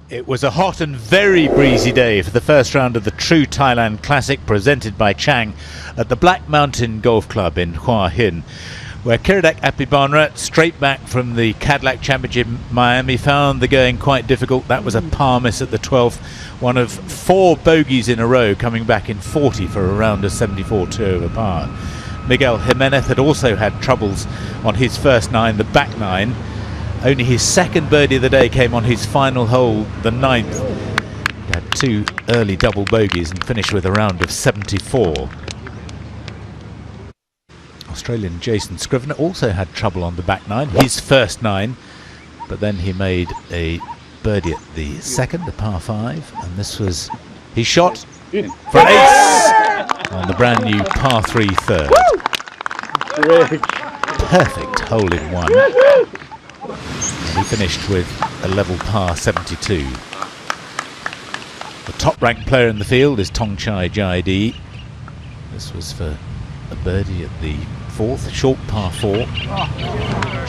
It was a hot and very breezy day for the first round of the True Thailand Classic presented by Chang at the Black Mountain Golf Club in Hua Hin, where Kiradech Aphibarnrat, straight back from the Cadillac Championship in Miami, found the going quite difficult. That was a par miss at the 12th, one of 4 bogeys in a row, coming back in 40 for a round of 74 2 over par. Miguel Jimenez had also had troubles on his first 9, the back 9. Only his second birdie of the day came on his final hole, the 9th. He had 2 early double bogeys and finished with a round of 74. Australian Jason Scrivener also had trouble on the back 9, his first 9, but then he made a birdie at the second, the par 5, and this was his shot for an ace on the brand new par 3 third. Perfect hole in one. And he finished with a level par 72. The top ranked player in the field is Thongchai Jaidee. This was for a birdie at the 4th, short par 4.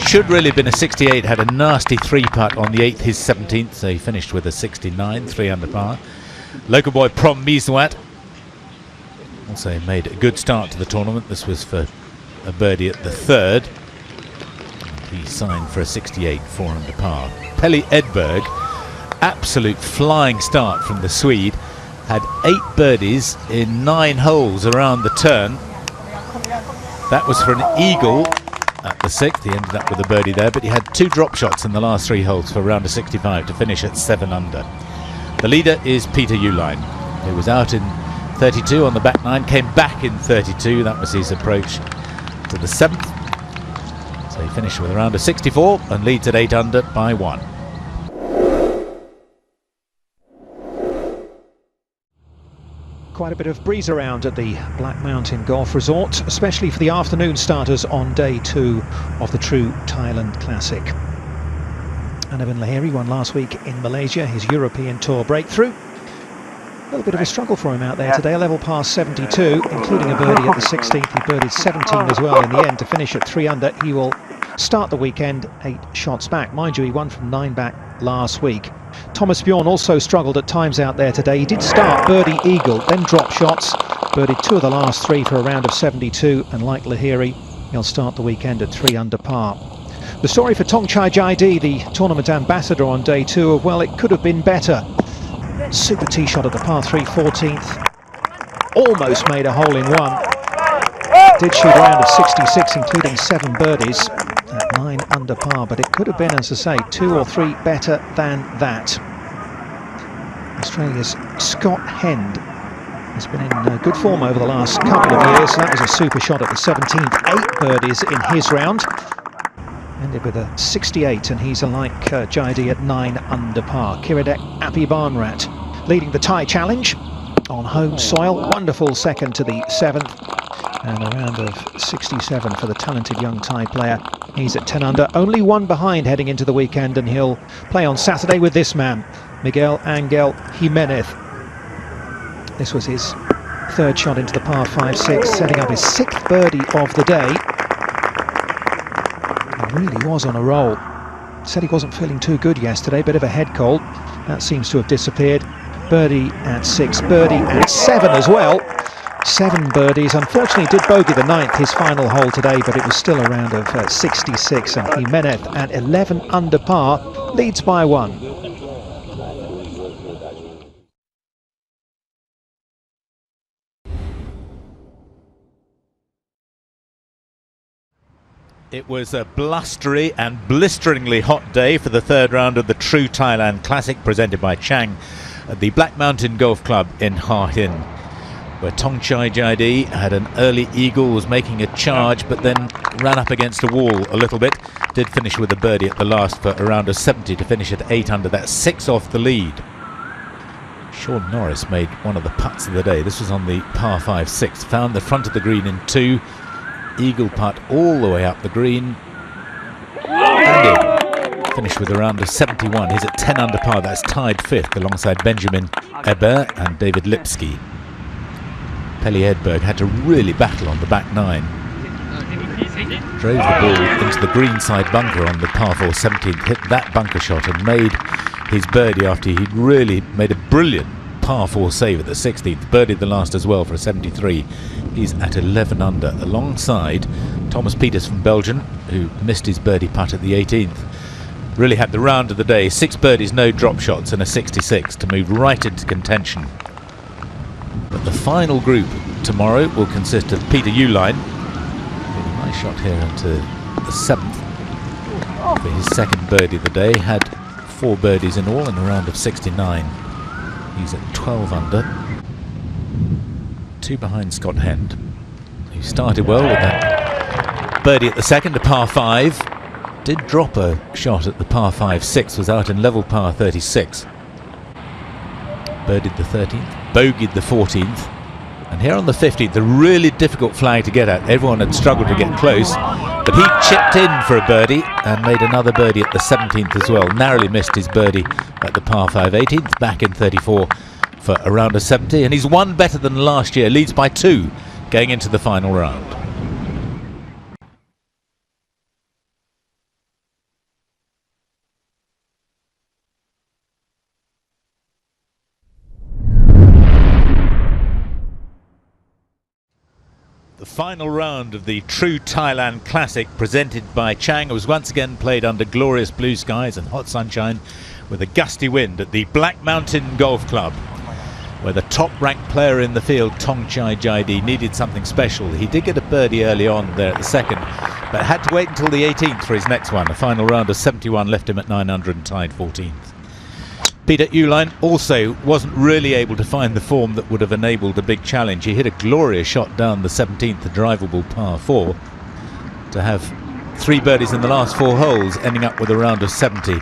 Should really have been a 68, had a nasty 3-putt on the 8th, his 17th, so he finished with a 69, 3 under par. Local boy Prom Miswat also made a good start to the tournament. This was for a birdie at the 3rd. He signed for a 68, 4 under par. Pelle Edberg, absolute flying start from the Swede, had 8 birdies in 9 holes around the turn. That was for an eagle at the 6th. He ended up with a birdie there, but he had 2 drop shots in the last 3 holes for a round of 65 to finish at 7 under. The leader is Peter Uihlein, who was out in 32 on the back 9, came back in 32. That was his approach to the 7th. So he finished with a round of 64 and leads at 8 under by 1. Quite a bit of breeze around at the Black Mountain Golf Resort, especially for the afternoon starters on day 2 of the True Thailand Classic. Anirban Lahiri won last week in Malaysia, his European Tour breakthrough. A little bit of a struggle for him out there today, a level par 72, including a birdie at the 16th. He birdied 17 as well in the end to finish at 3 under. He will start the weekend 8 shots back. Mind you, he won from 9 back last week. Thomas Bjorn also struggled at times out there today. He did start birdie eagle, then drop shots, birdied 2 of the last 3 for a round of 72, and like Lahiri, he'll start the weekend at 3 under par. The story for Thongchai Jaidee, the tournament ambassador on day 2, well, it could have been better. Super tee shot at the par 3 14th, almost made a hole in one. Did shoot a round of 66, including 7 birdies at 9 under par, but it could have been, as I say, 2 or 3 better than that. Australia's Scott Hend has been in good form over the last couple of years. That was a super shot at the 17th, 8 birdies in his round. Ended with a 68, and he's like Jaidee at 9 under par. Kiradech Aphibarnrat leading the Thai Challenge on home soil. Wonderful second to the 7th, and a round of 67 for the talented young Thai player. He's at 10 under, only 1 behind heading into the weekend, and he'll play on Saturday with this man, Miguel Angel Jimenez. This was his 3rd shot into the par 5-6, setting up his 6th birdie of the day. He really was on a roll. Said he wasn't feeling too good yesterday, bit of a head cold. That seems to have disappeared. Birdie at 6, birdie at 7 as well. 7 birdies. Unfortunately did bogey the 9th, his final hole today, but it was still a round of 66, and Jimenez at 11 under par leads by 1. It was a blustery and blisteringly hot day for the 3rd round of the True Thailand Classic presented by Chang at the Black Mountain Golf Club in Hua Hin, where Thongchai Jaidee had an early eagle, was making a charge, but then ran up against a wall a little bit. Did finish with a birdie at the last for a round of 70 to finish at 8 under. That's 6 off the lead. Sean Norris made one of the putts of the day. This was on the par 5-6. Found the front of the green in 2. Eagle putt all the way up the green. And in. Finished with a round of 71. He's at 10 under par. That's tied 5th alongside Benjamin Hebert and David Lipsky. Pelle Edberg had to really battle on the back 9. Drove the ball into the greenside bunker on the par 4 17th, hit that bunker shot and made his birdie after he'd really made a brilliant par 4 save at the 16th, birdied the last as well for a 73. He's at 11 under, alongside Thomas Pieters from Belgium, who missed his birdie putt at the 18th. Really had the round of the day, 6 birdies, no drop shots, and a 66 to move right into contention. But the final group tomorrow will consist of Peter Uihlein, a nice shot here into the 7th for his second birdie of the day. Had 4 birdies in all in a round of 69. He's at 12 under, 2 behind Scott Hend. He started well with that birdie at the second, a par 5. Did drop a shot at the par 5-6, was out in level par 36. Birdied the 13th, bogeyed the 14th, and here on the 15th, a really difficult flag to get at. Everyone had struggled to get close, but he chipped in for a birdie and made another birdie at the 17th as well. Narrowly missed his birdie at the par 5 18th, back in 34 for a round of 70, and he's one better than last year, leads by 2 going into the final round. The final round of the True Thailand Classic, presented by Chang, was once again played under glorious blue skies and hot sunshine with a gusty wind at the Black Mountain Golf Club, where the top-ranked player in the field, Thongchai Jaidee, needed something special. He did get a birdie early on there at the second, but had to wait until the 18th for his next one. A final round of 71 left him at 900 and tied 14th. Peter Uihlein also wasn't really able to find the form that would have enabled a big challenge. He hit a glorious shot down the 17th, the drivable par 4, to have 3 birdies in the last 4 holes, ending up with a round of 70.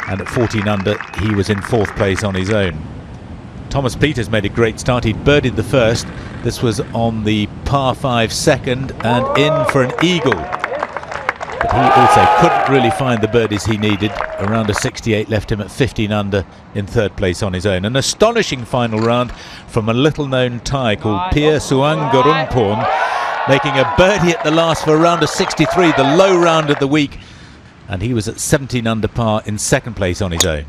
And at 14 under, he was in 4th place on his own. Thomas Pieters made a great start. He'd birdied the first. This was on the par 5 second and in for an eagle. But he also couldn't really find the birdies he needed. A round of 68 left him at 15 under in 3rd place on his own. An astonishing final round from a little-known Thai called Pierre Suangarunporn, making a birdie at the last for a round of 63, the low round of the week. And he was at 17 under par in 2nd place on his own.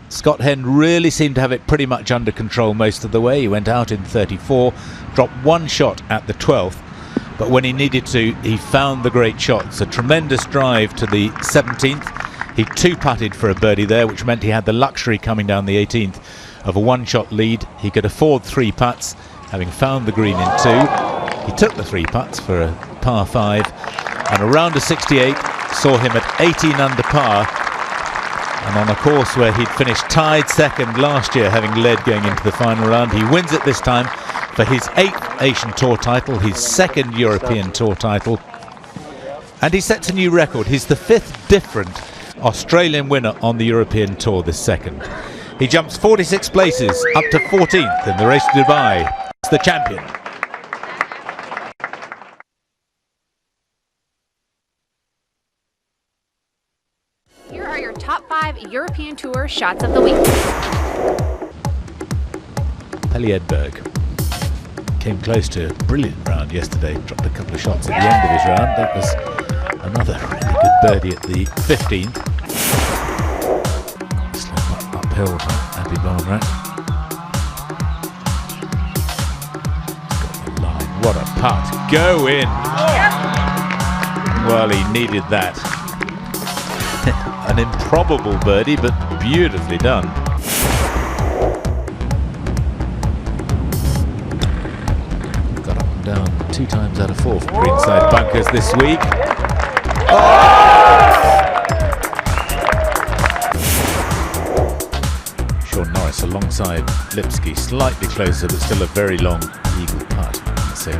Scott Hend really seemed to have it pretty much under control most of the way. He went out in 34, dropped 1 shot at the 12th. But when he needed to, he found the great shots. A tremendous drive to the 17th. He 2-putted for a birdie there, which meant he had the luxury coming down the 18th of a 1-shot lead. He could afford 3 putts, having found the green in 2. He took the 3 putts for a par 5, and a round of 68 saw him at 18 under par, and on a course where he'd finished tied 2nd last year, having led going into the final round. He wins it this time for his 8th Asian Tour title, his 2nd European Tour title, and he sets a new record. He's the 5th different Australian winner on the European Tour this second. He jumps 46 places up to 14th in the race to Dubai. He's the champion. Here are your top 5 European Tour shots of the week. Pelle Edberg came close to a brilliant round yesterday, dropped a couple of shots at the end of his round. That was another really good birdie at the 15th. Slow uphill for Abhi Bhamra. Got the line. What a putt. Go in. Well, he needed that. An improbable birdie, but beautifully done. Got up and down 2 times out of 4 from greenside bunkers this week. Sean Norris alongside Lipsky, slightly closer, but still a very long eagle putt. Let's see.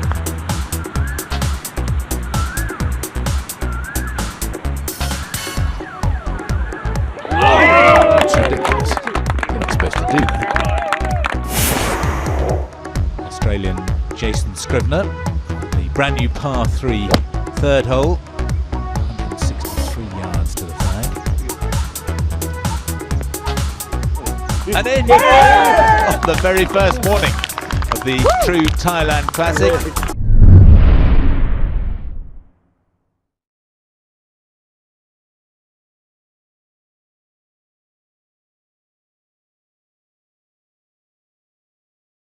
That's ridiculous. You're not supposed to do that. Australian Jason Scrivener, the brand new par 3 3rd hole. 163 yards to the flag. And in on the very first morning of the True Thailand Classic.